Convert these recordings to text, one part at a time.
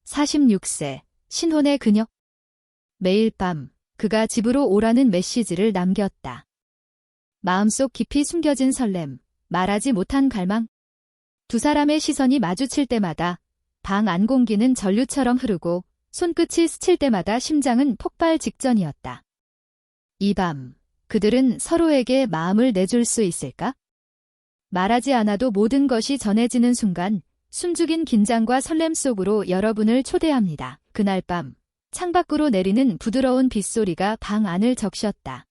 46세, 신혼의 그녀. 매일 밤 그가 집으로 오라는 메시지를 남겼다. 마음속 깊이 숨겨진 설렘, 말하지 못한 갈망. 두 사람의 시선이 마주칠 때마다 방 안 공기는 전류처럼 흐르고 손끝이 스칠 때마다 심장은 폭발 직전이었다. 이 밤 그들은 서로에게 마음을 내줄 수 있을까? 말하지 않아도 모든 것이 전해지는 순간 숨죽인 긴장과 설렘 속으로 여러분을 초대합니다. 그날 밤 창밖으로 내리는 부드러운 빗소리가 방 안을 적셨다.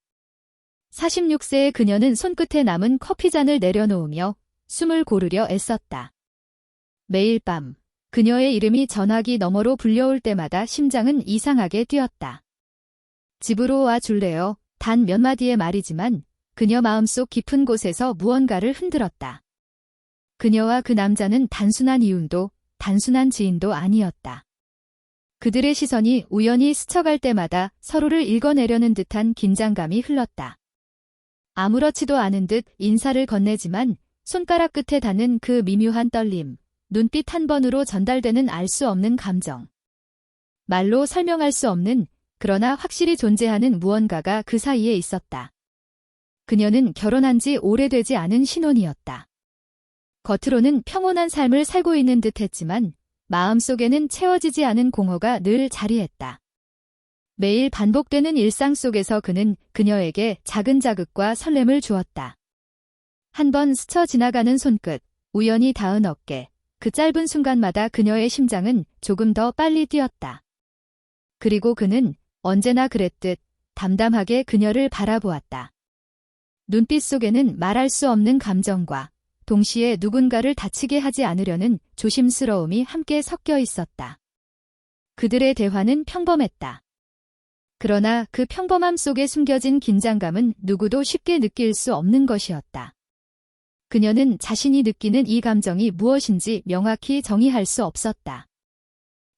46세의 그녀는 손끝에 남은 커피잔을 내려놓으며 숨을 고르려 애썼다. 매일 밤 그녀의 이름이 전화기 너머로 불려올 때마다 심장은 이상하게 뛰었다. 집으로 와 줄래요? 단 몇 마디의 말이지만 그녀 마음속 깊은 곳에서 무언가를 흔들었다. 그녀와 그 남자는 단순한 이웃도 단순한 지인도 아니었다. 그들의 시선이 우연히 스쳐갈 때마다 서로를 읽어내려는 듯한 긴장감이 흘렀다. 아무렇지도 않은 듯 인사를 건네지만 손가락 끝에 닿는 그 미묘한 떨림, 눈빛 한 번으로 전달되는 알 수 없는 감정. 말로 설명할 수 없는, 그러나 확실히 존재하는 무언가가 그 사이에 있었다. 그녀는 결혼한 지 오래되지 않은 신혼이었다. 겉으로는 평온한 삶을 살고 있는 듯 했지만 마음속에는 채워지지 않은 공허가 늘 자리했다. 매일 반복되는 일상 속에서 그는 그녀에게 작은 자극과 설렘을 주었다. 한 번 스쳐 지나가는 손끝, 우연히 닿은 어깨, 그 짧은 순간마다 그녀의 심장은 조금 더 빨리 뛰었다. 그리고 그는 언제나 그랬듯 담담하게 그녀를 바라보았다. 눈빛 속에는 말할 수 없는 감정과 동시에 누군가를 다치게 하지 않으려는 조심스러움이 함께 섞여 있었다. 그들의 대화는 평범했다. 그러나 그 평범함 속에 숨겨진 긴장감은 누구도 쉽게 느낄 수 없는 것이었다. 그녀는 자신이 느끼는 이 감정이 무엇인지 명확히 정의할 수 없었다.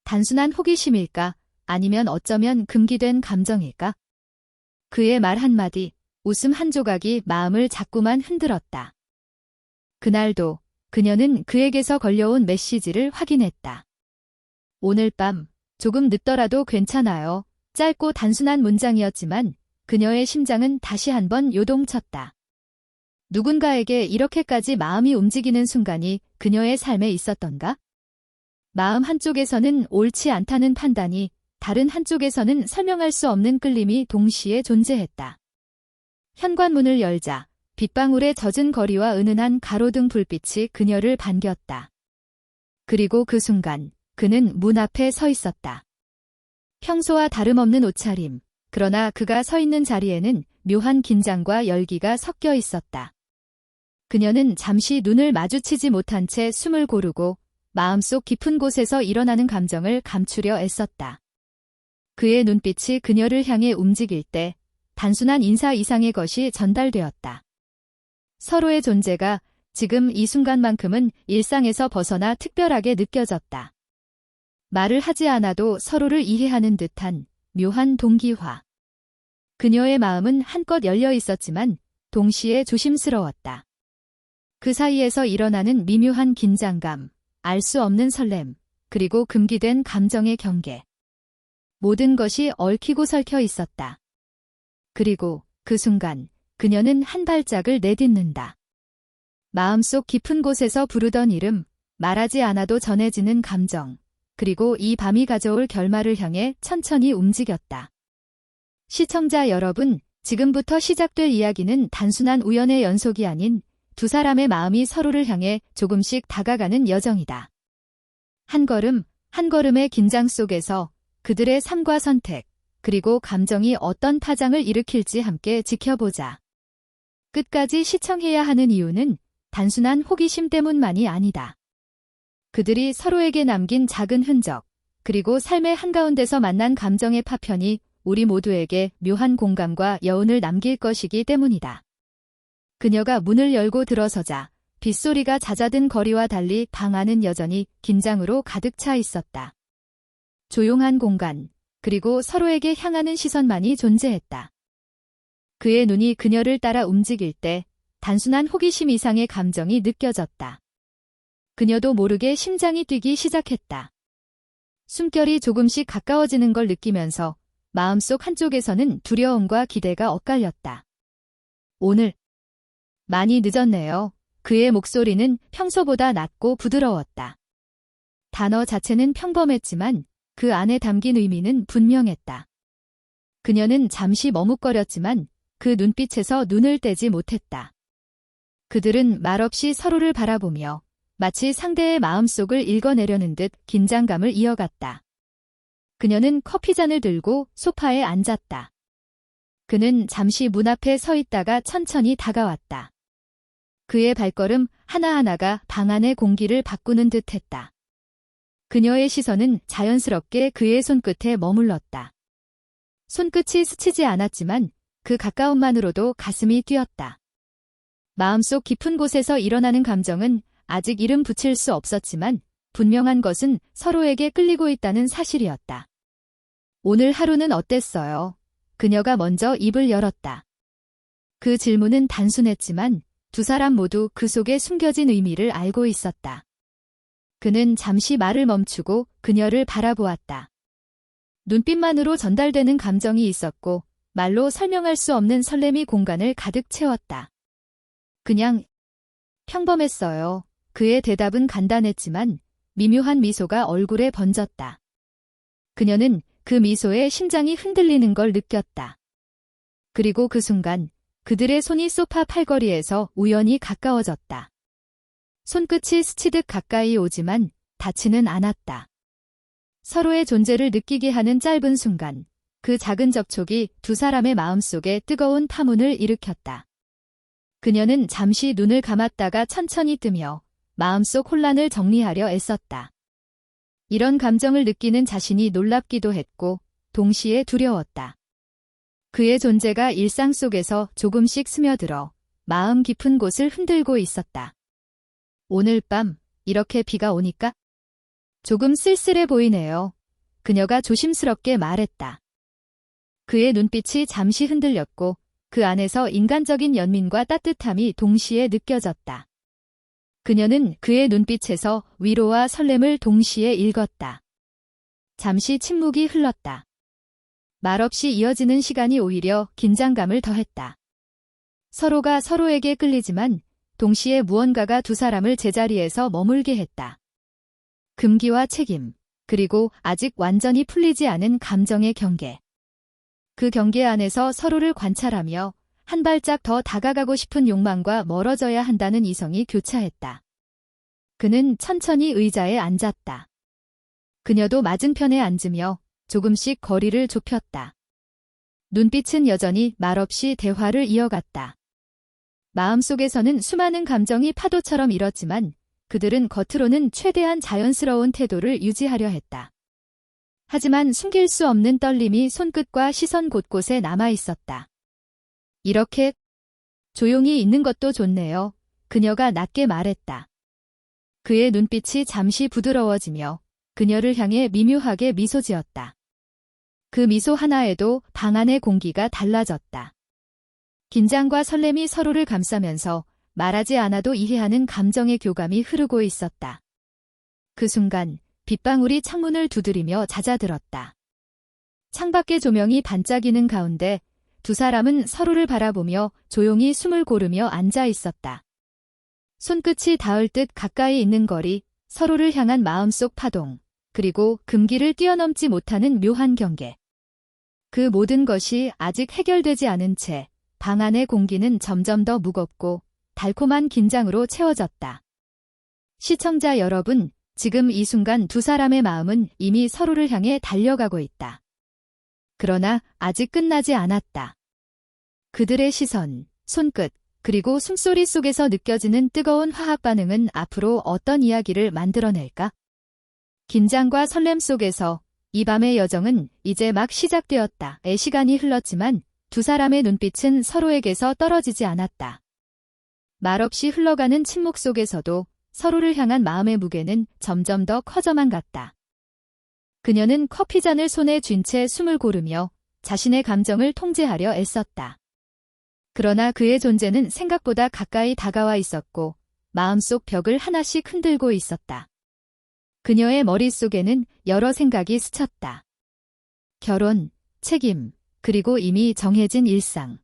단순한 호기심일까? 아니면 어쩌면 금기된 감정일까? 그의 말 한마디, 웃음 한 조각이 마음을 자꾸만 흔들었다. 그날도 그녀는 그에게서 걸려온 메시지를 확인했다. 오늘 밤 조금 늦더라도 괜찮아요. 짧고 단순한 문장이었지만 그녀의 심장은 다시 한번 요동쳤다. 누군가에게 이렇게까지 마음이 움직이는 순간이 그녀의 삶에 있었던가? 마음 한쪽에서는 옳지 않다는 판단이, 다른 한쪽에서는 설명할 수 없는 끌림이 동시에 존재했다. 현관문을 열자 빗방울에 젖은 거리와 은은한 가로등 불빛이 그녀를 반겼다. 그리고 그 순간 그는 문 앞에 서 있었다. 평소와 다름없는 옷차림, 그러나 그가 서 있는 자리에는 묘한 긴장과 열기가 섞여 있었다. 그녀는 잠시 눈을 마주치지 못한 채 숨을 고르고 마음속 깊은 곳에서 일어나는 감정을 감추려 애썼다. 그의 눈빛이 그녀를 향해 움직일 때 단순한 인사 이상의 것이 전달되었다. 서로의 존재가 지금 이 순간만큼은 일상에서 벗어나 특별하게 느껴졌다. 말을 하지 않아도 서로를 이해하는 듯한 묘한 동기화. 그녀의 마음은 한껏 열려 있었지만 동시에 조심스러웠다. 그 사이에서 일어나는 미묘한 긴장감, 알 수 없는 설렘, 그리고 금기된 감정의 경계. 모든 것이 얽히고 설켜 있었다. 그리고 그 순간 그녀는 한 발짝을 내딛는다. 마음속 깊은 곳에서 부르던 이름, 말하지 않아도 전해지는 감정, 그리고 이 밤이 가져올 결말을 향해 천천히 움직였다. 시청자 여러분, 지금부터 시작될 이야기는 단순한 우연의 연속이 아닌 두 사람의 마음이 서로를 향해 조금씩 다가가는 여정이다. 한 걸음, 한 걸음의 긴장 속에서 그들의 삶과 선택, 그리고 감정이 어떤 파장을 일으킬지 함께 지켜보자. 끝까지 시청해야 하는 이유는 단순한 호기심 때문만이 아니다. 그들이 서로에게 남긴 작은 흔적, 그리고 삶의 한가운데서 만난 감정의 파편이 우리 모두에게 묘한 공감과 여운을 남길 것이기 때문이다. 그녀가 문을 열고 들어서자 빗소리가 잦아든 거리와 달리 방 안은 여전히 긴장으로 가득 차 있었다. 조용한 공간, 그리고 서로에게 향하는 시선만이 존재했다. 그의 눈이 그녀를 따라 움직일 때 단순한 호기심 이상의 감정이 느껴졌다. 그녀도 모르게 심장이 뛰기 시작했다. 숨결이 조금씩 가까워지는 걸 느끼면서 마음속 한쪽에서는 두려움과 기대가 엇갈렸다. 오늘 많이 늦었네요. 그의 목소리는 평소보다 낮고 부드러웠다. 단어 자체는 평범했지만 그 안에 담긴 의미는 분명했다. 그녀는 잠시 머뭇거렸지만 그 눈빛에서 눈을 떼지 못했다. 그들은 말없이 서로를 바라보며 마치 상대의 마음속을 읽어내려는 듯 긴장감을 이어갔다. 그녀는 커피잔을 들고 소파에 앉았다. 그는 잠시 문 앞에 서 있다가 천천히 다가왔다. 그의 발걸음 하나하나가 방 안의 공기를 바꾸는 듯했다. 그녀의 시선은 자연스럽게 그의 손끝에 머물렀다. 손끝이 스치지 않았지만 그 가까움만으로도 가슴이 뛰었다. 마음속 깊은 곳에서 일어나는 감정은 아직 이름 붙일 수 없었지만 분명한 것은 서로에게 끌리고 있다는 사실이었다. 오늘 하루는 어땠어요? 그녀가 먼저 입을 열었다. 그 질문은 단순했지만 두 사람 모두 그 속에 숨겨진 의미를 알고 있었다. 그는 잠시 말을 멈추고 그녀를 바라보았다. 눈빛만으로 전달되는 감정이 있었고 말로 설명할 수 없는 설렘이 공간을 가득 채웠다. 그냥 평범했어요. 그의 대답은 간단했지만 미묘한 미소가 얼굴에 번졌다. 그녀는 그 미소에 심장이 흔들리는 걸 느꼈다. 그리고 그 순간 그들의 손이 소파 팔걸이에서 우연히 가까워졌다. 손끝이 스치듯 가까이 오지만 닿지는 않았다. 서로의 존재를 느끼게 하는 짧은 순간, 그 작은 접촉이 두 사람의 마음속에 뜨거운 파문을 일으켰다. 그녀는 잠시 눈을 감았다가 천천히 뜨며 마음속 혼란을 정리하려 애썼다. 이런 감정을 느끼는 자신이 놀랍기도 했고 동시에 두려웠다. 그의 존재가 일상 속에서 조금씩 스며들어 마음 깊은 곳을 흔들고 있었다. 오늘 밤 이렇게 비가 오니까? 조금 쓸쓸해 보이네요. 그녀가 조심스럽게 말했다. 그의 눈빛이 잠시 흔들렸고 그 안에서 인간적인 연민과 따뜻함이 동시에 느껴졌다. 그녀는 그의 눈빛에서 위로와 설렘을 동시에 읽었다. 잠시 침묵이 흘렀다. 말없이 이어지는 시간이 오히려 긴장감을 더했다. 서로가 서로에게 끌리지만 동시에 무언가가 두 사람을 제자리에서 머물게 했다. 금기와 책임, 그리고 아직 완전히 풀리지 않은 감정의 경계. 그 경계 안에서 서로를 관찰하며 한 발짝 더 다가가고 싶은 욕망과 멀어져야 한다는 이성이 교차했다. 그는 천천히 의자에 앉았다. 그녀도 맞은편에 앉으며 조금씩 거리를 좁혔다. 눈빛은 여전히 말없이 대화를 이어갔다. 마음속에서는 수많은 감정이 파도처럼 일었지만 그들은 겉으로는 최대한 자연스러운 태도를 유지하려 했다. 하지만 숨길 수 없는 떨림이 손끝과 시선 곳곳에 남아 있었다. 이렇게 조용히 있는 것도 좋네요. 그녀가 낮게 말했다. 그의 눈빛이 잠시 부드러워지며 그녀를 향해 미묘하게 미소 지었다. 그 미소 하나에도 방 안의 공기가 달라졌다. 긴장과 설렘이 서로를 감싸면서 말하지 않아도 이해하는 감정의 교감이 흐르고 있었다. 그 순간 빗방울이 창문을 두드리며 잦아들었다. 창밖의 조명이 반짝이는 가운데 두 사람은 서로를 바라보며 조용히 숨을 고르며 앉아 있었다. 손끝이 닿을 듯 가까이 있는 거리, 서로를 향한 마음속 파동, 그리고 금기를 뛰어넘지 못하는 묘한 경계. 그 모든 것이 아직 해결되지 않은 채 방 안의 공기는 점점 더 무겁고 달콤한 긴장으로 채워졌다. 시청자 여러분, 지금 이 순간 두 사람의 마음은 이미 서로를 향해 달려가고 있다. 그러나 아직 끝나지 않았다. 그들의 시선, 손끝, 그리고 숨소리 속에서 느껴지는 뜨거운 화학 반응은 앞으로 어떤 이야기를 만들어낼까? 긴장과 설렘 속에서 이 밤의 여정은 이제 막 시작되었다의 시간이 흘렀지만 두 사람의 눈빛은 서로에게서 떨어지지 않았다. 말없이 흘러가는 침묵 속에서도 서로를 향한 마음의 무게는 점점 더 커져만 갔다. 그녀는 커피잔을 손에 쥔 채 숨을 고르며 자신의 감정을 통제하려 애썼다. 그러나 그의 존재는 생각보다 가까이 다가와 있었고 마음속 벽을 하나씩 흔들고 있었다. 그녀의 머릿속에는 여러 생각이 스쳤다. 결혼, 책임, 그리고 이미 정해진 일상.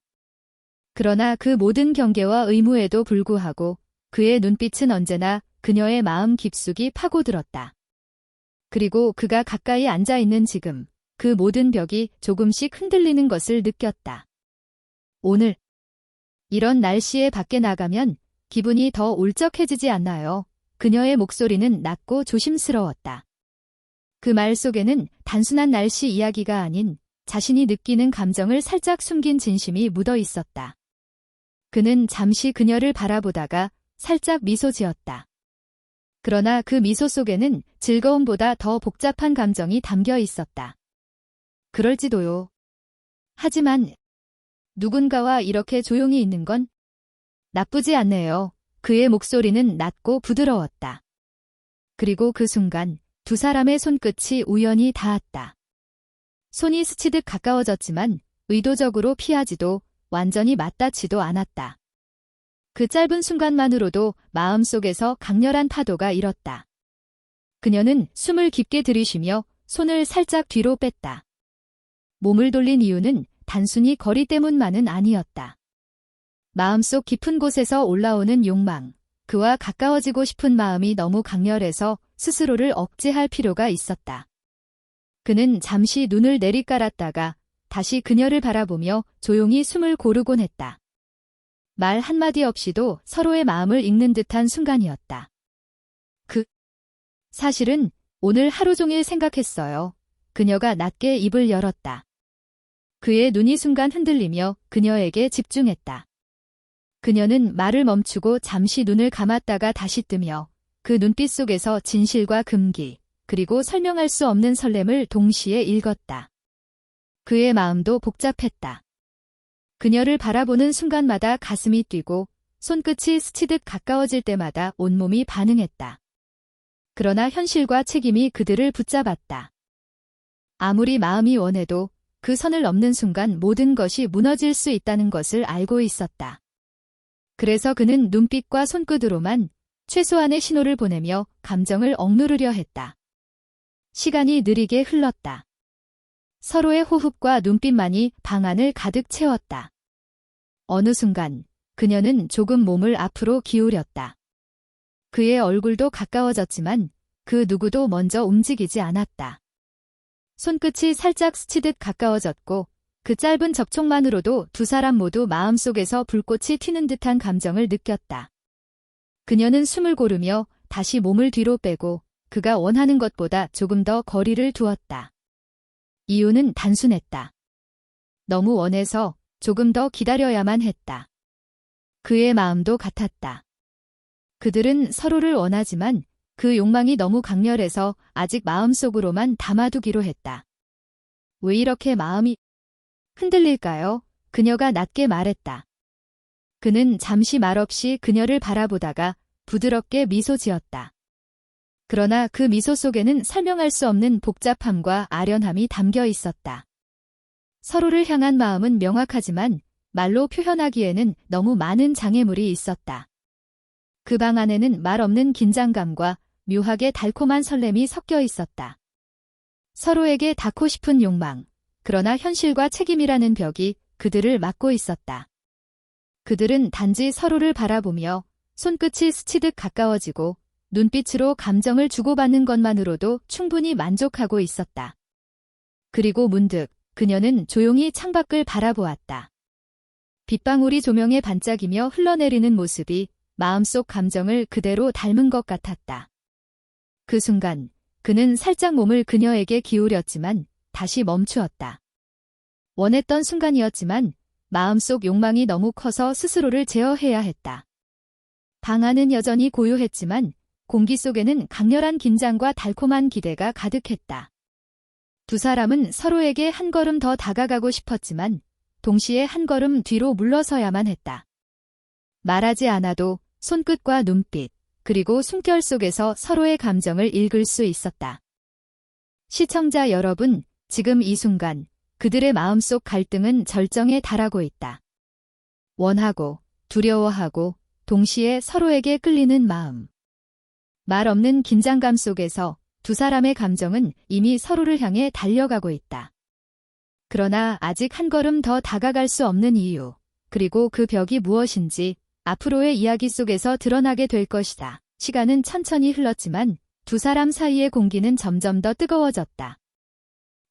그러나 그 모든 경계와 의무에도 불구하고 그의 눈빛은 언제나 그녀의 마음 깊숙이 파고들었다. 그리고 그가 가까이 앉아 있는 지금, 그 모든 벽이 조금씩 흔들리는 것을 느꼈다. 오늘, 이런 날씨에 밖에 나가면 기분이 더 울적해지지 않나요? 그녀의 목소리는 낮고 조심스러웠다. 그 말 속에는 단순한 날씨 이야기가 아닌 자신이 느끼는 감정을 살짝 숨긴 진심이 묻어 있었다. 그는 잠시 그녀를 바라보다가 살짝 미소 지었다. 그러나 그 미소 속에는 즐거움보다 더 복잡한 감정이 담겨 있었다. 그럴지도요. 하지만 누군가와 이렇게 조용히 있는 건 나쁘지 않네요. 그의 목소리는 낮고 부드러웠다. 그리고 그 순간 두 사람의 손끝이 우연히 닿았다. 손이 스치듯 가까워졌지만 의도적으로 피하지도 완전히 맞닿지도 않았다. 그 짧은 순간만으로도 마음속에서 강렬한 파도가 일었다. 그녀는 숨을 깊게 들이쉬며 손을 살짝 뒤로 뺐다. 몸을 돌린 이유는 단순히 거리 때문만은 아니었다. 마음속 깊은 곳에서 올라오는 욕망, 그와 가까워지고 싶은 마음이 너무 강렬해서 스스로를 억제할 필요가 있었다. 그는 잠시 눈을 내리깔았다가 다시 그녀를 바라보며 조용히 숨을 고르곤 했다. 말 한마디 없이도 서로의 마음을 읽는 듯한 순간이었다. 사실은 오늘 하루 종일 생각했어요. 그녀가 낮게 입을 열었다. 그의 눈이 순간 흔들리며 그녀에게 집중했다. 그녀는 말을 멈추고 잠시 눈을 감았다가 다시 뜨며 그 눈빛 속에서 진실과 금기, 그리고 설명할 수 없는 설렘을 동시에 읽었다. 그의 마음도 복잡했다. 그녀를 바라보는 순간마다 가슴이 뛰고 손끝이 스치듯 가까워질 때마다 온몸이 반응했다. 그러나 현실과 책임이 그들을 붙잡았다. 아무리 마음이 원해도 그 선을 넘는 순간 모든 것이 무너질 수 있다는 것을 알고 있었다. 그래서 그는 눈빛과 손끝으로만 최소한의 신호를 보내며 감정을 억누르려 했다. 시간이 느리게 흘렀다. 서로의 호흡과 눈빛만이 방 안을 가득 채웠다. 어느 순간 그녀는 조금 몸을 앞으로 기울였다. 그의 얼굴도 가까워졌지만 그 누구도 먼저 움직이지 않았다. 손끝이 살짝 스치듯 가까워졌고 그 짧은 접촉만으로도 두 사람 모두 마음속에서 불꽃이 튀는 듯한 감정을 느꼈다. 그녀는 숨을 고르며 다시 몸을 뒤로 빼고 그가 원하는 것보다 조금 더 거리를 두었다. 이유는 단순했다. 너무 원해서 조금 더 기다려야만 했다. 그의 마음도 같았다. 그들은 서로를 원하지만 그 욕망이 너무 강렬해서 아직 마음속으로만 담아두기로 했다. 왜 이렇게 마음이 흔들릴까요? 그녀가 낮게 말했다. 그는 잠시 말없이 그녀를 바라보다가 부드럽게 미소 지었다. 그러나 그 미소 속에는 설명할 수 없는 복잡함과 아련함이 담겨 있었다. 서로를 향한 마음은 명확하지만 말로 표현하기에는 너무 많은 장애물이 있었다. 그 방 안에는 말 없는 긴장감과 묘하게 달콤한 설렘이 섞여 있었다. 서로에게 닿고 싶은 욕망, 그러나 현실과 책임이라는 벽이 그들을 막고 있었다. 그들은 단지 서로를 바라보며 손끝이 스치듯 가까워지고 눈빛으로 감정을 주고받는 것만으로도 충분히 만족하고 있었다. 그리고 문득 그녀는 조용히 창밖을 바라보았다. 빗방울이 조명에 반짝이며 흘러내리는 모습이 마음속 감정을 그대로 닮은 것 같았다. 그 순간 그는 살짝 몸을 그녀에게 기울였지만 다시 멈추었다. 원했던 순간이었지만 마음속 욕망이 너무 커서 스스로를 제어해야 했다. 방 안은 여전히 고요했지만 공기 속에는 강렬한 긴장과 달콤한 기대가 가득했다. 두 사람은 서로에게 한 걸음 더 다가가고 싶었지만 동시에 한 걸음 뒤로 물러서야만 했다. 말하지 않아도 손끝과 눈빛, 그리고 숨결 속에서 서로의 감정을 읽을 수 있었다. 시청자 여러분, 지금 이 순간 그들의 마음속 갈등은 절정에 달하고 있다. 원하고, 두려워하고, 동시에 서로에게 끌리는 마음. 말 없는 긴장감 속에서 두 사람의 감정은 이미 서로를 향해 달려가고 있다. 그러나 아직 한 걸음 더 다가갈 수 없는 이유, 그리고 그 벽이 무엇인지 앞으로의 이야기 속에서 드러나게 될 것이다. 시간은 천천히 흘렀지만 두 사람 사이의 공기는 점점 더 뜨거워졌다.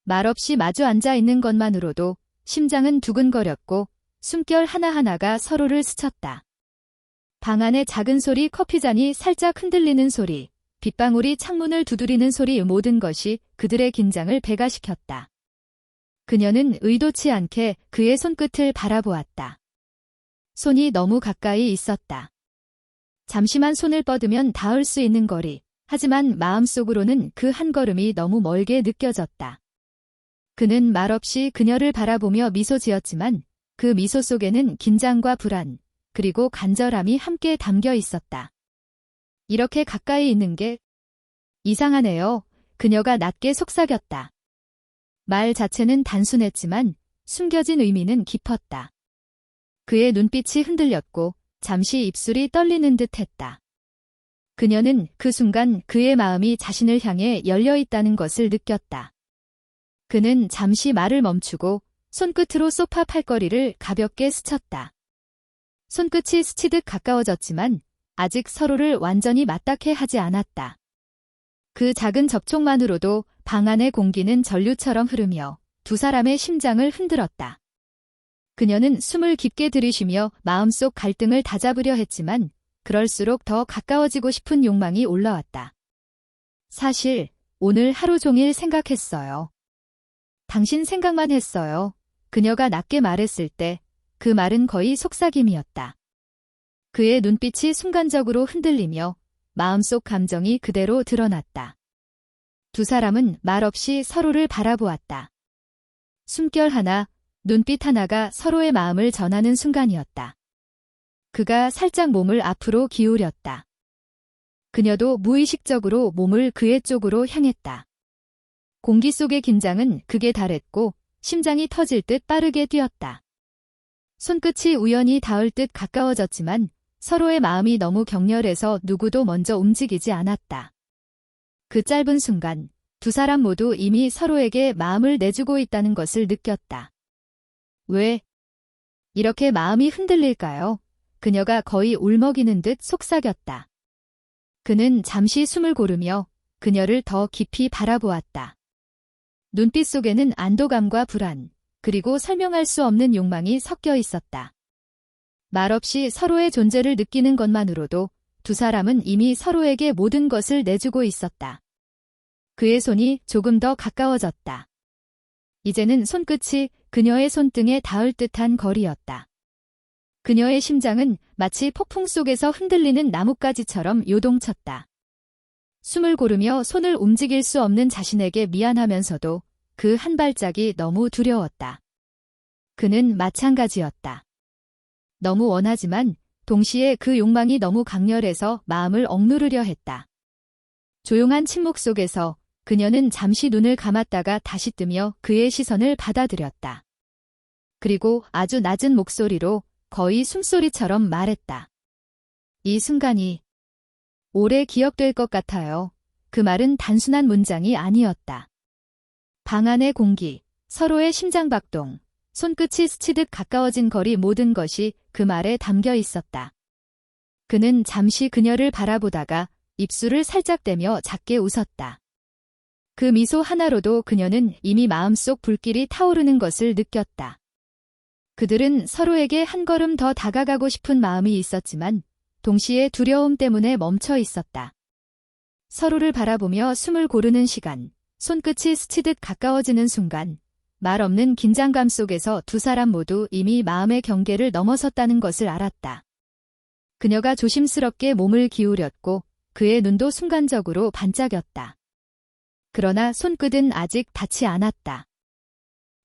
말없이 마주 앉아 있는 것만으로도 심장은 두근거렸고 숨결 하나하나가 서로를 스쳤다. 방 안의 작은 소리, 커피잔이 살짝 흔들리는 소리, 빗방울이 창문을 두드리는 소리, 모든 것이 그들의 긴장을 배가시켰다. 그녀는 의도치 않게 그의 손끝을 바라보았다. 손이 너무 가까이 있었다. 잠시만 손을 뻗으면 닿을 수 있는 거리, 하지만 마음속으로는 그 한 걸음이 너무 멀게 느껴졌다. 그는 말없이 그녀를 바라보며 미소 지었지만 그 미소 속에는 긴장과 불안, 그리고 간절함이 함께 담겨 있었다. 이렇게 가까이 있는 게 이상하네요. 그녀가 낮게 속삭였다. 말 자체는 단순했지만 숨겨진 의미는 깊었다. 그의 눈빛이 흔들렸고 잠시 입술이 떨리는 듯 했다. 그녀는 그 순간 그의 마음이 자신을 향해 열려 있다는 것을 느꼈다. 그는 잠시 말을 멈추고 손끝으로 소파 팔걸이를 가볍게 스쳤다. 손끝이 스치듯 가까워졌지만 아직 서로를 완전히 맞닿게 하지 않았다. 그 작은 접촉만으로도 방 안의 공기는 전류처럼 흐르며 두 사람의 심장을 흔들었다. 그녀는 숨을 깊게 들이쉬며 마음속 갈등을 다잡으려 했지만 그럴수록 더 가까워지고 싶은 욕망이 올라왔다. 사실 오늘 하루 종일 생각했어요. 당신 생각만 했어요. 그녀가 낮게 말했을 때 그 말은 거의 속삭임이었다. 그의 눈빛이 순간적으로 흔들리며 마음속 감정이 그대로 드러났다. 두 사람은 말없이 서로를 바라보았다. 숨결 하나, 눈빛 하나가 서로의 마음을 전하는 순간이었다. 그가 살짝 몸을 앞으로 기울였다. 그녀도 무의식적으로 몸을 그의 쪽으로 향했다. 공기 속의 긴장은 극에 달했고 심장이 터질 듯 빠르게 뛰었다. 손끝이 우연히 닿을 듯 가까워졌지만 서로의 마음이 너무 격렬해서 누구도 먼저 움직이지 않았다. 그 짧은 순간 두 사람 모두 이미 서로에게 마음을 내주고 있다는 것을 느꼈다. 왜 이렇게 마음이 흔들릴까요? 그녀가 거의 울먹이는 듯 속삭였다. 그는 잠시 숨을 고르며 그녀를 더 깊이 바라보았다. 눈빛 속에는 안도감과 불안, 그리고 설명할 수 없는 욕망이 섞여 있었다. 말없이 서로의 존재를 느끼는 것만으로도 두 사람은 이미 서로에게 모든 것을 내주고 있었다. 그의 손이 조금 더 가까워졌다. 이제는 손끝이 그녀의 손등에 닿을 듯한 거리였다. 그녀의 심장은 마치 폭풍 속에서 흔들리는 나뭇가지처럼 요동쳤다. 숨을 고르며 손을 움직일 수 없는 자신에게 미안하면서도 그 한 발짝이 너무 두려웠다. 그는 마찬가지였다. 너무 원하지만 동시에 그 욕망이 너무 강렬해서 마음을 억누르려 했다. 조용한 침묵 속에서 그녀는 잠시 눈을 감았다가 다시 뜨며 그의 시선을 받아들였다. 그리고 아주 낮은 목소리로 거의 숨소리처럼 말했다. 이 순간이 오래 기억될 것 같아요. 그 말은 단순한 문장이 아니었다. 방 안의 공기, 서로의 심장박동, 손끝이 스치듯 가까워진 거리, 모든 것이 그 말에 담겨 있었다. 그는 잠시 그녀를 바라보다가 입술을 살짝 떼며 작게 웃었다. 그 미소 하나로도 그녀는 이미 마음속 불길이 타오르는 것을 느꼈다. 그들은 서로에게 한 걸음 더 다가가고 싶은 마음이 있었지만 동시에 두려움 때문에 멈춰 있었다. 서로를 바라보며 숨을 고르는 시간, 손끝이 스치듯 가까워지는 순간, 말 없는 긴장감 속에서 두 사람 모두 이미 마음의 경계를 넘어섰다는 것을 알았다. 그녀가 조심스럽게 몸을 기울였고 그의 눈도 순간적으로 반짝였다. 그러나 손끝은 아직 닿지 않았다.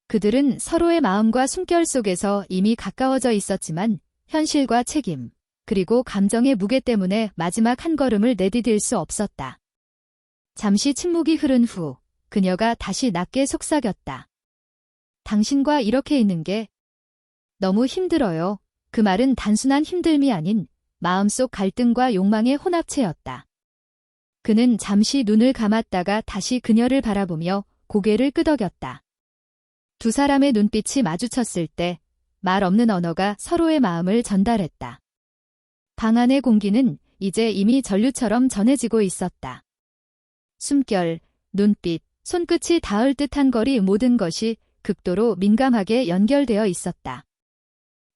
그들은 서로의 마음과 숨결 속에서 이미 가까워져 있었지만 현실과 책임, 그리고 감정의 무게 때문에 마지막 한 걸음을 내디딜 수 없었다. 잠시 침묵이 흐른 후 그녀가 다시 낮게 속삭였다. 당신과 이렇게 있는 게 너무 힘들어요. 그 말은 단순한 힘듦이 아닌 마음속 갈등과 욕망의 혼합체였다. 그는 잠시 눈을 감았다가 다시 그녀를 바라보며 고개를 끄덕였다. 두 사람의 눈빛이 마주쳤을 때 말 없는 언어가 서로의 마음을 전달했다. 방 안의 공기는 이제 이미 전류처럼 전해지고 있었다. 숨결, 눈빛, 손끝이 닿을 듯한 거리 모든 것이 극도로 민감하게 연결되어 있었다.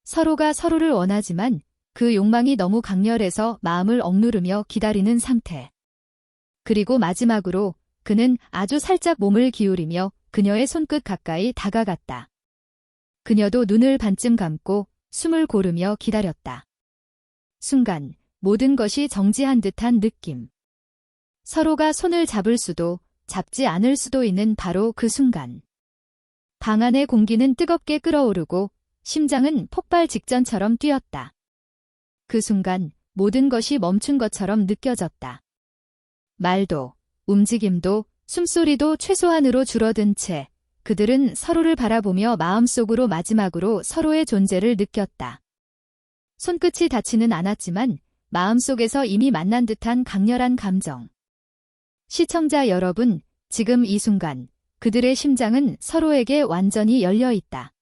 서로가 서로를 원하지만 그 욕망이 너무 강렬해서 마음을 억누르며 기다리는 상태. 그리고 마지막으로 그는 아주 살짝 몸을 기울이며 그녀의 손끝 가까이 다가갔다. 그녀도 눈을 반쯤 감고 숨을 고르며 기다렸다. 순간 모든 것이 정지한 듯한 느낌. 서로가 손을 잡을 수도 잡지 않을 수도 있는 바로 그 순간. 방 안의 공기는 뜨겁게 끓어오르고 심장은 폭발 직전처럼 뛰었다. 그 순간 모든 것이 멈춘 것처럼 느껴졌다. 말도, 움직임도, 숨소리도 최소한으로 줄어든 채 그들은 서로를 바라보며 마음속으로 마지막으로 서로의 존재를 느꼈다. 손끝이 닿지는 않았지만 마음속에서 이미 만난 듯한 강렬한 감정. 시청자 여러분, 지금 이 순간 그들의 심장은 서로에게 완전히 열려 있다.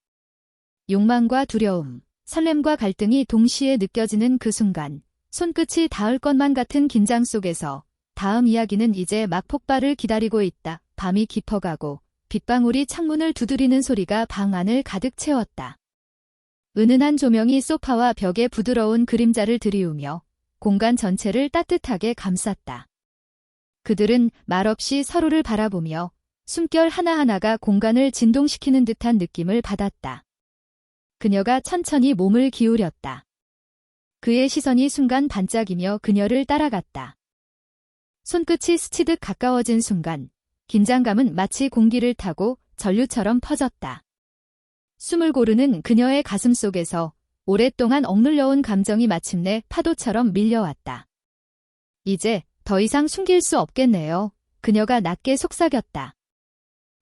욕망과 두려움, 설렘과 갈등이 동시에 느껴지는 그 순간, 손끝이 닿을 것만 같은 긴장 속에서 다음 이야기는 이제 막 폭발을 기다리고 있다. 밤이 깊어가고 빗방울이 창문을 두드리는 소리가 방 안을 가득 채웠다. 은은한 조명이 소파와 벽에 부드러운 그림자를 들이우며 공간 전체를 따뜻하게 감쌌다. 그들은 말없이 서로를 바라보며 숨결 하나하나가 공간을 진동시키는 듯한 느낌을 받았다. 그녀가 천천히 몸을 기울였다. 그의 시선이 순간 반짝이며 그녀를 따라갔다. 손끝이 스치듯 가까워진 순간 긴장감은 마치 공기를 타고 전류처럼 퍼졌다. 숨을 고르는 그녀의 가슴 속에서 오랫동안 억눌려온 감정이 마침내 파도처럼 밀려왔다. 이제 더 이상 숨길 수 없겠네요. 그녀가 낮게 속삭였다.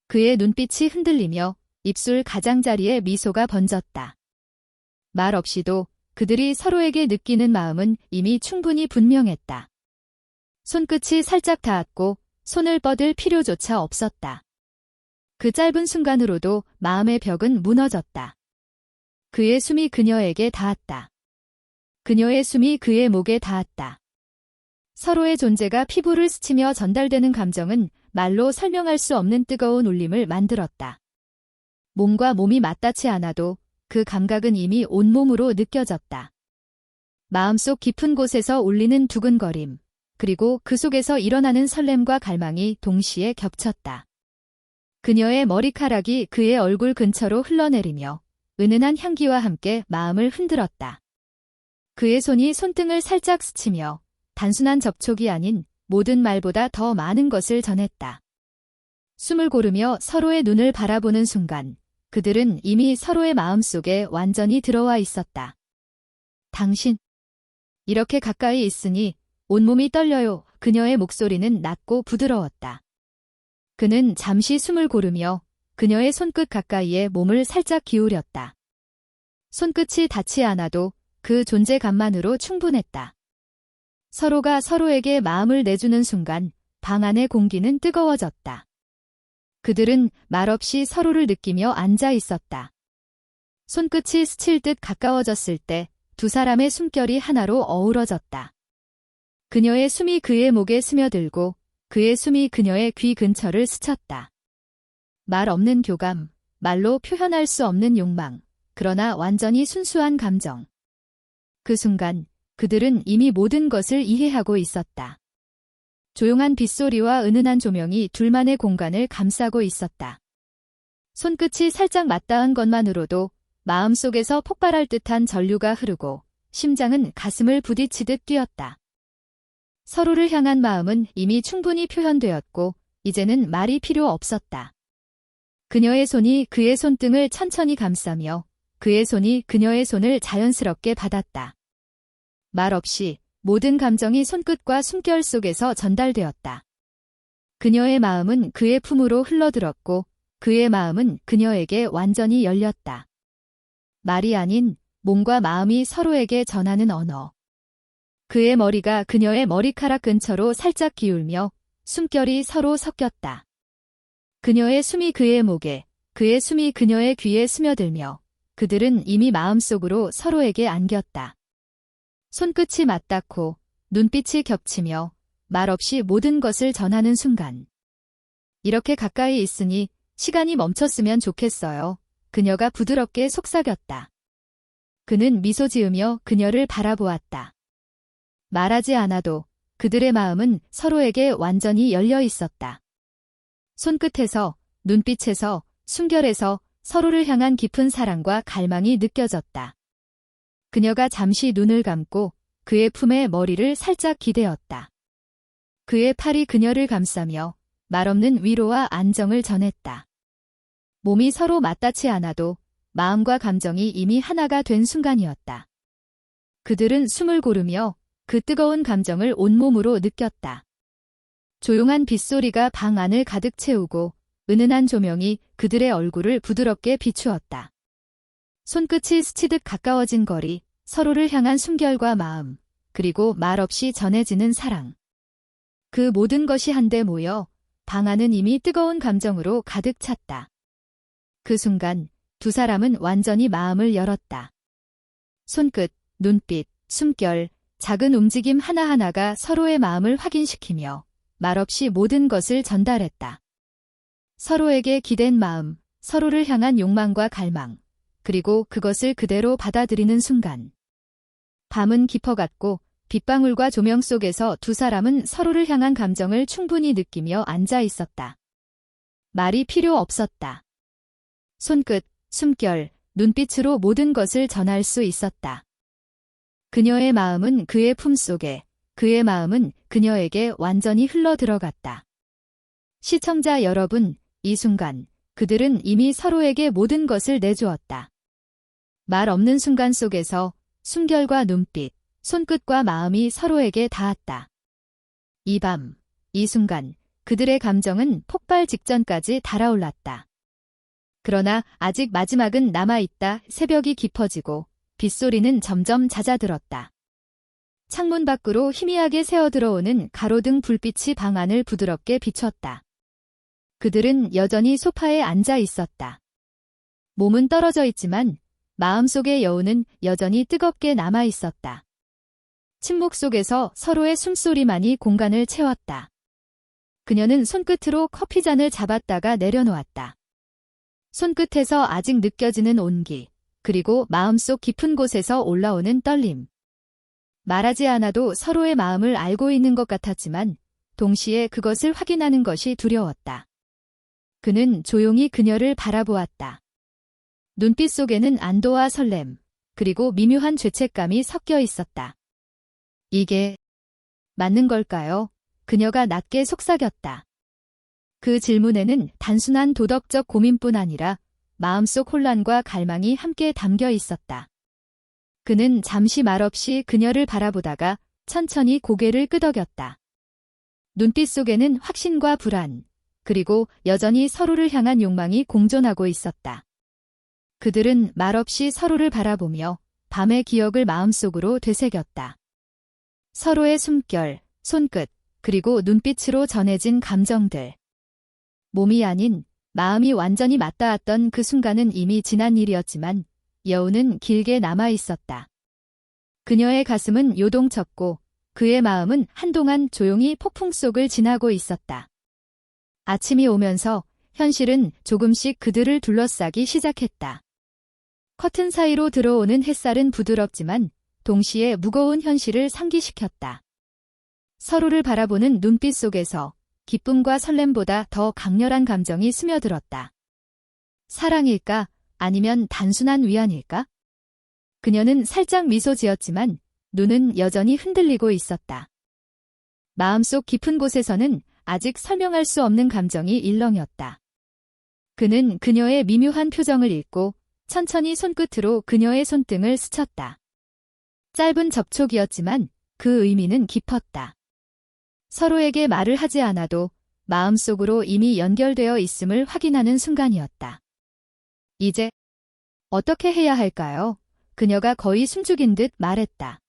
그의 눈빛이 흔들리며 입술 가장자리에 미소가 번졌다. 말 없이도 그들이 서로에게 느끼는 마음은 이미 충분히 분명했다. 손끝이 살짝 닿았고 손을 뻗을 필요조차 없었다. 그 짧은 순간으로도 마음의 벽은 무너졌다. 그의 숨이 그녀에게 닿았다. 그녀의 숨이 그의 목에 닿았다. 서로의 존재가 피부를 스치며 전달되는 감정은 말로 설명할 수 없는 뜨거운 울림을 만들었다. 몸과 몸이 맞닿지 않아도 그 감각은 이미 온몸으로 느껴졌다. 마음속 깊은 곳에서 울리는 두근거림, 그리고 그 속에서 일어나는 설렘과 갈망이 동시에 겹쳤다. 그녀의 머리카락이 그의 얼굴 근처로 흘러내리며 은은한 향기와 함께 마음을 흔들었다. 그의 손이 손등을 살짝 스치며 단순한 접촉이 아닌 모든 말보다 더 많은 것을 전했다. 숨을 고르며 서로의 눈을 바라보는 순간 그들은 이미 서로의 마음속에 완전히 들어와 있었다. 당신, 이렇게 가까이 있으니 온몸이 떨려요. 그녀의 목소리는 낮고 부드러웠다. 그는 잠시 숨을 고르며 그녀의 손끝 가까이에 몸을 살짝 기울였다. 손끝이 닿지 않아도 그 존재감만으로 충분했다. 서로가 서로에게 마음을 내주는 순간 방 안의 공기는 뜨거워졌다. 그들은 말없이 서로를 느끼며 앉아 있었다. 손끝이 스칠 듯 가까워졌을 때 두 사람의 숨결이 하나로 어우러졌다. 그녀의 숨이 그의 목에 스며들고 그의 숨이 그녀의 귀 근처를 스쳤다. 말 없는 교감, 말로 표현할 수 없는 욕망, 그러나 완전히 순수한 감정. 그 순간 그들은 이미 모든 것을 이해하고 있었다. 조용한 빗소리와 은은한 조명이 둘만의 공간을 감싸고 있었다. 손끝이 살짝 맞닿은 것만으로도 마음속에서 폭발할 듯한 전류가 흐르고 심장은 가슴을 부딪히듯 뛰었다. 서로를 향한 마음은 이미 충분히 표현되었고 이제는 말이 필요 없었다. 그녀의 손이 그의 손등을 천천히 감싸며 그의 손이 그녀의 손을 자연스럽게 받았다. 말 없이 모든 감정이 손끝과 숨결 속에서 전달되었다. 그녀의 마음은 그의 품으로 흘러들었고 그의 마음은 그녀에게 완전히 열렸다. 말이 아닌 몸과 마음이 서로에게 전하는 언어. 그의 머리가 그녀의 머리카락 근처로 살짝 기울며 숨결이 서로 섞였다. 그녀의 숨이 그의 목에, 그의 숨이 그녀의 귀에 스며들며 그들은 이미 마음속으로 서로에게 안겼다. 손끝이 맞닿고 눈빛이 겹치며 말없이 모든 것을 전하는 순간. 이렇게 가까이 있으니 시간이 멈췄으면 좋겠어요. 그녀가 부드럽게 속삭였다. 그는 미소 지으며 그녀를 바라보았다. 말하지 않아도 그들의 마음은 서로에게 완전히 열려 있었다. 손끝에서, 눈빛에서, 숨결에서 서로를 향한 깊은 사랑과 갈망이 느껴졌다. 그녀가 잠시 눈을 감고 그의 품에 머리를 살짝 기대었다. 그의 팔이 그녀를 감싸며 말없는 위로와 안정을 전했다. 몸이 서로 맞닿지 않아도 마음과 감정이 이미 하나가 된 순간이었다. 그들은 숨을 고르며 그 뜨거운 감정을 온몸으로 느꼈다. 조용한 빗소리가 방 안을 가득 채우고 은은한 조명이 그들의 얼굴을 부드럽게 비추었다. 손끝이 스치듯 가까워진 거리, 서로를 향한 숨결과 마음, 그리고 말없이 전해지는 사랑. 그 모든 것이 한데 모여 방 안은 이미 뜨거운 감정으로 가득 찼다. 그 순간 두 사람은 완전히 마음을 열었다. 손끝, 눈빛, 숨결, 작은 움직임 하나하나가 서로의 마음을 확인시키며 말없이 모든 것을 전달했다. 서로에게 기댄 마음, 서로를 향한 욕망과 갈망, 그리고 그것을 그대로 받아들이는 순간. 밤은 깊어갔고 빗방울과 조명 속에서 두 사람은 서로를 향한 감정을 충분히 느끼며 앉아 있었다. 말이 필요 없었다. 손끝, 숨결, 눈빛으로 모든 것을 전할 수 있었다. 그녀의 마음은 그의 품속에, 그의 마음은 그녀에게 완전히 흘러 들어갔다. 시청자 여러분, 이 순간 그들은 이미 서로에게 모든 것을 내주었다. 말 없는 순간 속에서 숨결과 눈빛, 손끝과 마음이 서로에게 닿았다. 이 밤, 이 순간 그들의 감정은 폭발 직전까지 달아올랐다. 그러나 아직 마지막은 남아있다. 새벽이 깊어지고 빗소리는 점점 잦아들었다. 창문 밖으로 희미하게 새어들어오는 가로등 불빛이 방 안을 부드럽게 비췄다. 그들은 여전히 소파에 앉아 있었다. 몸은 떨어져 있지만 마음속의 여운은 여전히 뜨겁게 남아 있었다. 침묵 속에서 서로의 숨소리만이 공간을 채웠다. 그녀는 손끝으로 커피잔을 잡았다가 내려놓았다. 손끝에서 아직 느껴지는 온기, 그리고 마음속 깊은 곳에서 올라오는 떨림. 말하지 않아도 서로의 마음을 알고 있는 것 같았지만 동시에 그것을 확인하는 것이 두려웠다. 그는 조용히 그녀를 바라보았다. 눈빛 속에는 안도와 설렘, 그리고 미묘한 죄책감이 섞여 있었다. 이게 맞는 걸까요? 그녀가 낮게 속삭였다. 그 질문에는 단순한 도덕적 고민뿐 아니라 마음속 혼란과 갈망이 함께 담겨 있었다. 그는 잠시 말없이 그녀를 바라보다가 천천히 고개를 끄덕였다. 눈빛 속에는 확신과 불안, 그리고 여전히 서로를 향한 욕망이 공존하고 있었다. 그들은 말없이 서로를 바라보며 밤의 기억을 마음속으로 되새겼다. 서로의 숨결, 손끝, 그리고 눈빛으로 전해진 감정들. 몸이 아닌 마음이 완전히 맞닿았던 그 순간은 이미 지난 일이었지만 여운은 길게 남아 있었다. 그녀의 가슴은 요동쳤고 그의 마음은 한동안 조용히 폭풍 속을 지나고 있었다. 아침이 오면서 현실은 조금씩 그들을 둘러싸기 시작했다. 커튼 사이로 들어오는 햇살은 부드럽지만 동시에 무거운 현실을 상기시켰다. 서로를 바라보는 눈빛 속에서 기쁨과 설렘보다 더 강렬한 감정이 스며들었다. 사랑일까? 아니면 단순한 위안일까? 그녀는 살짝 미소 지었지만 눈은 여전히 흔들리고 있었다. 마음속 깊은 곳에서는 아직 설명할 수 없는 감정이 일렁였다. 그는 그녀의 미묘한 표정을 읽고 천천히 손끝으로 그녀의 손등을 스쳤다. 짧은 접촉이었지만 그 의미는 깊었다. 서로에게 말을 하지 않아도 마음속으로 이미 연결되어 있음을 확인하는 순간이었다. 이제 어떻게 해야 할까요? 그녀가 거의 숨죽인 듯 말했다.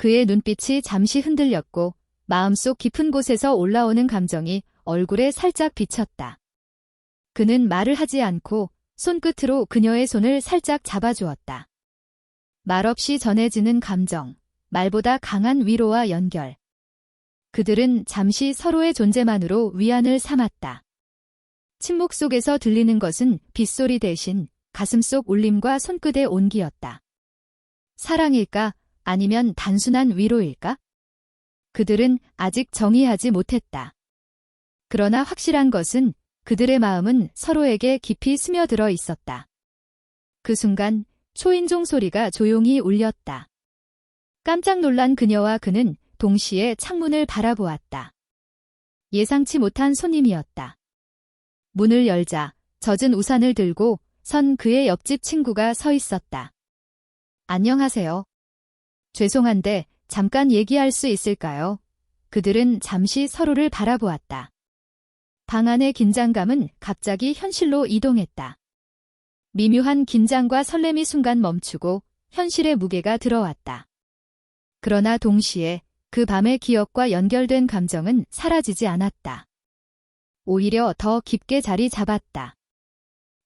그의 눈빛이 잠시 흔들렸고 마음속 깊은 곳에서 올라오는 감정이 얼굴에 살짝 비쳤다. 그는 말을 하지 않고 손끝으로 그녀의 손을 살짝 잡아주었다. 말없이 전해지는 감정, 말보다 강한 위로와 연결. 그들은 잠시 서로의 존재만으로 위안을 삼았다. 침묵 속에서 들리는 것은 빗소리 대신 가슴속 울림과 손끝의 온기였다. 사랑일까? 아니면 단순한 위로일까? 그들은 아직 정의하지 못했다. 그러나 확실한 것은 그들의 마음은 서로에게 깊이 스며들어 있었다. 그 순간 초인종 소리가 조용히 울렸다. 깜짝 놀란 그녀와 그는 동시에 창문을 바라보았다. 예상치 못한 손님이었다. 문을 열자 젖은 우산을 들고 선 그의 옆집 친구가 서 있었다. 안녕하세요. 죄송한데 잠깐 얘기할 수 있을까요? 그들은 잠시 서로를 바라보았다. 방 안의 긴장감은 갑자기 현실로 이동했다. 미묘한 긴장과 설렘이 순간 멈추고 현실의 무게가 들어왔다. 그러나 동시에 그 밤의 기억과 연결된 감정은 사라지지 않았다. 오히려 더 깊게 자리 잡았다.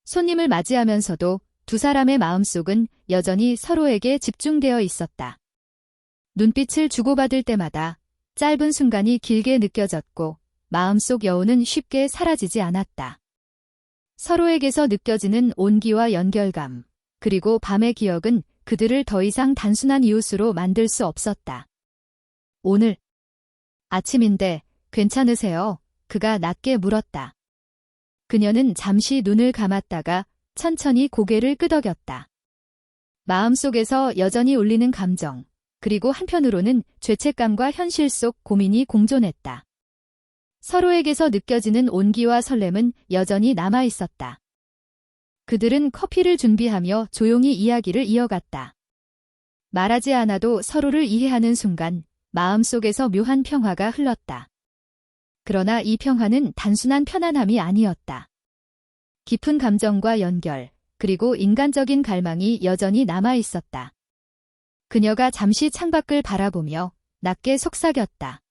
손님을 맞이하면서도 두 사람의 마음속은 여전히 서로에게 집중되어 있었다. 눈빛을 주고받을 때마다 짧은 순간이 길게 느껴졌고 마음속 여운은 쉽게 사라지지 않았다. 서로에게서 느껴지는 온기와 연결감, 그리고 밤의 기억은 그들을 더 이상 단순한 이웃으로 만들 수 없었다. 오늘 아침인데 괜찮으세요? 그가 낮게 물었다. 그녀는 잠시 눈을 감았다가 천천히 고개를 끄덕였다. 마음속에서 여전히 울리는 감정, 그리고 한편으로는 죄책감과 현실 속 고민이 공존했다. 서로에게서 느껴지는 온기와 설렘은 여전히 남아있었다. 그들은 커피를 준비하며 조용히 이야기를 이어갔다. 말하지 않아도 서로를 이해하는 순간 마음속에서 묘한 평화가 흘렀다. 그러나 이 평화는 단순한 편안함이 아니었다. 깊은 감정과 연결, 그리고 인간적인 갈망이 여전히 남아있었다. 그녀가 잠시 창밖을 바라보며 낮게 속삭였다.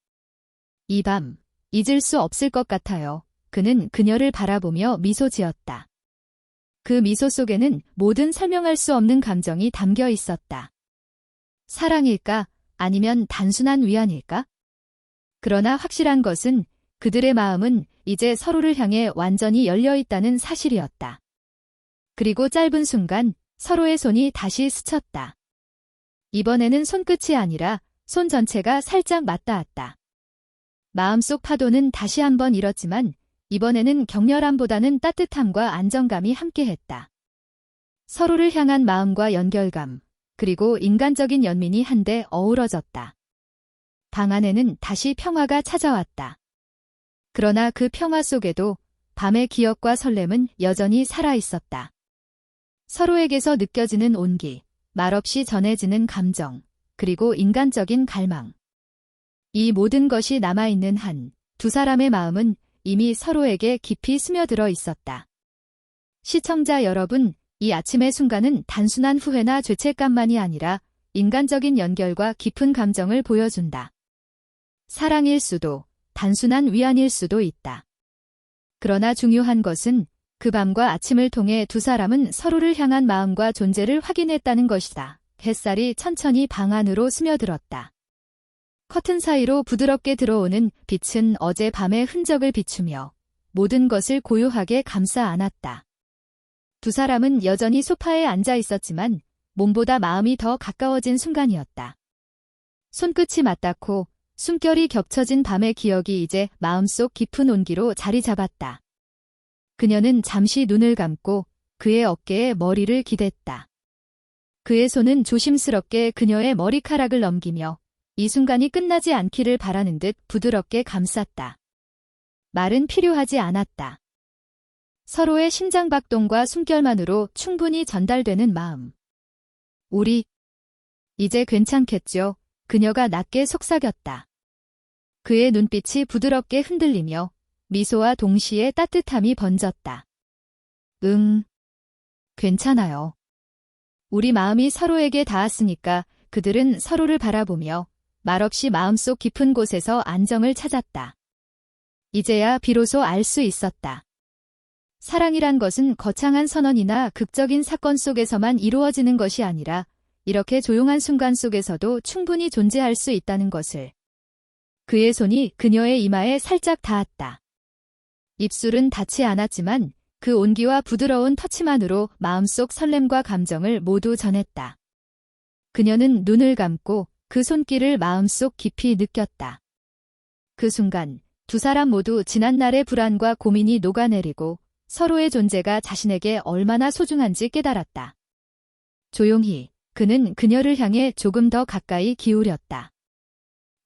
이 밤, 잊을 수 없을 것 같아요. 그는 그녀를 바라보며 미소 지었다. 그 미소 속에는 모든 설명할 수 없는 감정이 담겨 있었다. 사랑일까? 아니면 단순한 위안일까? 그러나 확실한 것은 그들의 마음은 이제 서로를 향해 완전히 열려 있다는 사실이었다. 그리고 짧은 순간 서로의 손이 다시 스쳤다. 이번에는 손끝이 아니라 손 전체가 살짝 맞닿았다. 마음속 파도는 다시 한번 일었지만 이번에는 격렬함보다는 따뜻함과 안정감이 함께했다. 서로를 향한 마음과 연결감, 그리고 인간적인 연민이 한데 어우러졌다. 방 안에는 다시 평화가 찾아왔다. 그러나 그 평화 속에도 밤의 기억과 설렘은 여전히 살아있었다. 서로에게서 느껴지는 온기, 말없이 전해지는 감정, 그리고 인간적인 갈망. 이 모든 것이 남아있는 한 두 사람의 마음은 이미 서로에게 깊이 스며들어 있었다. 시청자 여러분, 이 아침의 순간은 단순한 후회나 죄책감만이 아니라 인간적인 연결과 깊은 감정을 보여준다. 사랑일 수도, 단순한 위안일 수도 있다. 그러나 중요한 것은 그 밤과 아침을 통해 두 사람은 서로를 향한 마음과 존재를 확인했다는 것이다. 햇살이 천천히 방 안으로 스며들었다. 커튼 사이로 부드럽게 들어오는 빛은 어제 밤의 흔적을 비추며 모든 것을 고요하게 감싸 안았다. 두 사람은 여전히 소파에 앉아 있었지만 몸보다 마음이 더 가까워진 순간이었다. 손끝이 맞닿고 숨결이 겹쳐진 밤의 기억이 이제 마음속 깊은 온기로 자리 잡았다. 그녀는 잠시 눈을 감고 그의 어깨에 머리를 기댔다. 그의 손은 조심스럽게 그녀의 머리카락을 넘기며 이 순간이 끝나지 않기를 바라는 듯 부드럽게 감쌌다. 말은 필요하지 않았다. 서로의 심장박동과 숨결만으로 충분히 전달되는 마음. 우리 이제 괜찮겠죠? 그녀가 낮게 속삭였다. 그의 눈빛이 부드럽게 흔들리며 미소와 동시에 따뜻함이 번졌다. 괜찮아요. 우리 마음이 서로에게 닿았으니까 그들은 서로를 바라보며 말없이 마음속 깊은 곳에서 안정을 찾았다. 이제야 비로소 알 수 있었다. 사랑이란 것은 거창한 선언이나 극적인 사건 속에서만 이루어지는 것이 아니라 이렇게 조용한 순간 속에서도 충분히 존재할 수 있다는 것을. 그의 손이 그녀의 이마에 살짝 닿았다. 입술은 닿지 않았지만 그 온기와 부드러운 터치만으로 마음속 설렘과 감정을 모두 전했다. 그녀는 눈을 감고 그 손길을 마음속 깊이 느꼈다. 그 순간 두 사람 모두 지난날의 불안과 고민이 녹아내리고 서로의 존재가 자신에게 얼마나 소중한지 깨달았다. 조용히 그는 그녀를 향해 조금 더 가까이 기울였다.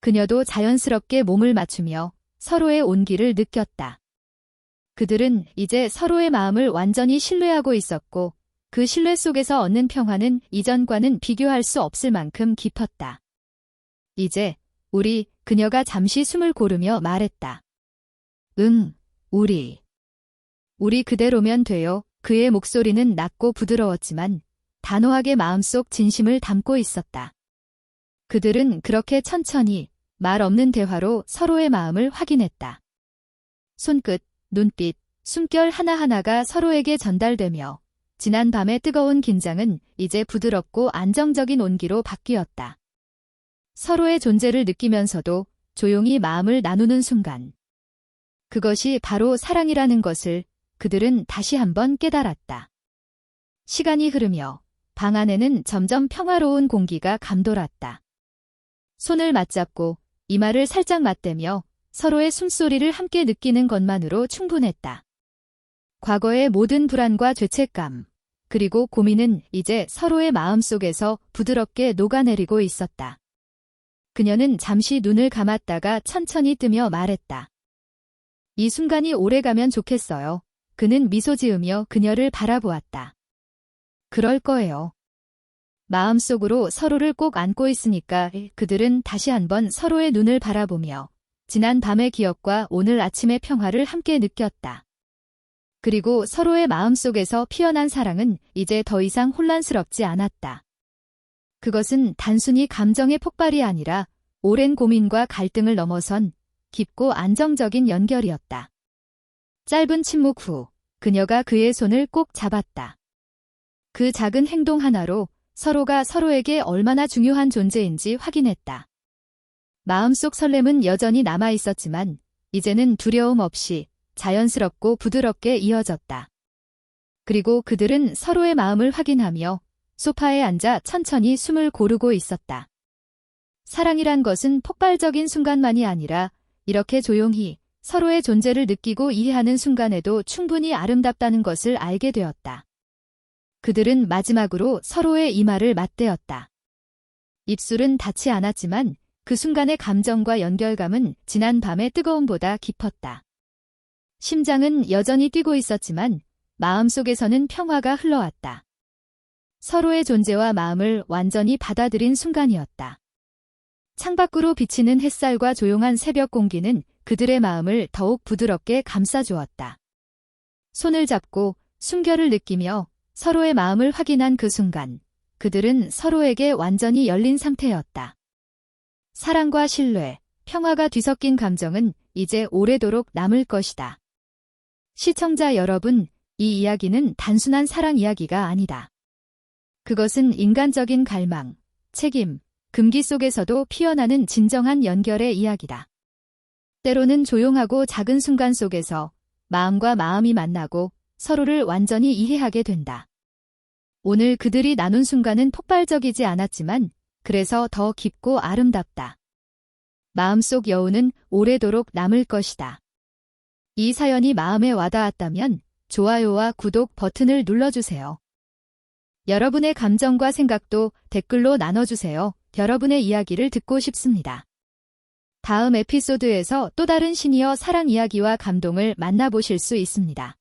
그녀도 자연스럽게 몸을 맞추며 서로의 온기를 느꼈다. 그들은 이제 서로의 마음을 완전히 신뢰하고 있었고 그 신뢰 속에서 얻는 평화는 이전과는 비교할 수 없을 만큼 깊었다. 이제 그녀가 잠시 숨을 고르며 말했다. 응, 우리 그대로면 돼요. 그의 목소리는 낮고 부드러웠지만 단호하게 마음속 진심을 담고 있었다. 그들은 그렇게 천천히 말 없는 대화로 서로의 마음을 확인했다. 손끝, 눈빛, 숨결 하나하나가 서로에게 전달되며 지난 밤의 뜨거운 긴장은 이제 부드럽고 안정적인 온기로 바뀌었다. 서로의 존재를 느끼면서도 조용히 마음을 나누는 순간. 그것이 바로 사랑이라는 것을 그들은 다시 한번 깨달았다. 시간이 흐르며 방 안에는 점점 평화로운 공기가 감돌았다. 손을 맞잡고 이마를 살짝 맞대며 서로의 숨소리를 함께 느끼는 것만으로 충분했다. 과거의 모든 불안과 죄책감, 그리고 고민은 이제 서로의 마음속에서 부드럽게 녹아내리고 있었다. 그녀는 잠시 눈을 감았다가 천천히 뜨며 말했다. 이 순간이 오래가면 좋겠어요. 그는 미소 지으며 그녀를 바라보았다. 그럴 거예요. 마음속으로 서로를 꼭 안고 있으니까 그들은 다시 한번 서로의 눈을 바라보며 지난 밤의 기억과 오늘 아침의 평화를 함께 느꼈다. 그리고 서로의 마음속에서 피어난 사랑은 이제 더 이상 혼란스럽지 않았다. 그것은 단순히 감정의 폭발이 아니라 오랜 고민과 갈등을 넘어선 깊고 안정적인 연결이었다. 짧은 침묵 후 그녀가 그의 손을 꼭 잡았다. 그 작은 행동 하나로 서로가 서로에게 얼마나 중요한 존재인지 확인했다. 마음속 설렘은 여전히 남아 있었지만 이제는 두려움 없이 자연스럽고 부드럽게 이어졌다. 그리고 그들은 서로의 마음을 확인하며 소파에 앉아 천천히 숨을 고르고 있었다. 사랑이란 것은 폭발적인 순간만이 아니라 이렇게 조용히 서로의 존재를 느끼고 이해하는 순간에도 충분히 아름답다는 것을 알게 되었다. 그들은 마지막으로 서로의 이마를 맞대었다. 입술은 닿지 않았지만 그 순간의 감정과 연결감은 지난 밤의 뜨거움보다 깊었다. 심장은 여전히 뛰고 있었지만 마음속에서는 평화가 흘러왔다. 서로의 존재와 마음을 완전히 받아들인 순간이었다. 창밖으로 비치는 햇살과 조용한 새벽 공기는 그들의 마음을 더욱 부드럽게 감싸주었다. 손을 잡고 숨결을 느끼며 서로의 마음을 확인한 그 순간, 그들은 서로에게 완전히 열린 상태였다. 사랑과 신뢰, 평화가 뒤섞인 감정은 이제 오래도록 남을 것이다. 시청자 여러분, 이 이야기는 단순한 사랑 이야기가 아니다. 그것은 인간적인 갈망, 책임, 금기 속에서도 피어나는 진정한 연결의 이야기다. 때로는 조용하고 작은 순간 속에서 마음과 마음이 만나고 서로를 완전히 이해하게 된다. 오늘 그들이 나눈 순간은 폭발적이지 않았지만 그래서 더 깊고 아름답다. 마음속 여운은 오래도록 남을 것이다. 이 사연이 마음에 와닿았다면 좋아요와 구독 버튼을 눌러주세요. 여러분의 감정과 생각도 댓글로 나눠주세요. 여러분의 이야기를 듣고 싶습니다. 다음 에피소드에서 또 다른 시니어 사랑 이야기와 감동을 만나보실 수 있습니다.